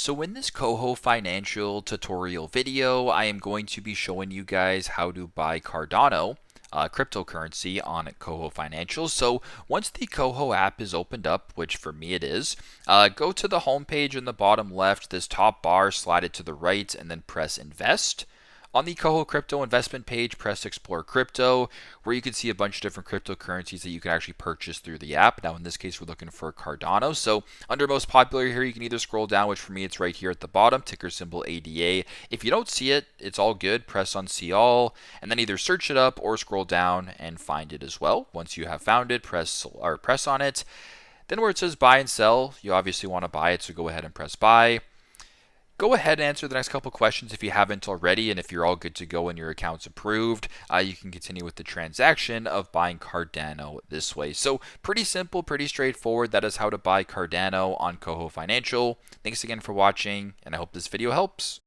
So in this KOHO Financial tutorial video, I am going to be showing you guys how to buy Cardano, cryptocurrency on KOHO Financial. So once the KOHO app is opened up, which for me it is, go to the home page in the bottom left, this top bar, slide it to the right, and then press Invest. On the KOHO Crypto investment page, press Explore Crypto, where you can see a bunch of different cryptocurrencies that you can actually purchase through the app. Now, in this case, we're looking for Cardano. So, under most popular here, you can either scroll down, which for me, it's right here at the bottom, ticker symbol ADA. If you don't see it, it's all good. Press on See All, and then either search it up or scroll down and find it as well. Once you have found it, press on it. Then where it says buy and sell, you obviously want to buy it, so go ahead and press buy. Go ahead and answer the next couple questions if you haven't already, and if you're all good to go and your account's approved, you can continue with the transaction of buying Cardano this way. So pretty simple, pretty straightforward. That is how to buy Cardano on KOHO Financial. Thanks again for watching, and I hope this video helps.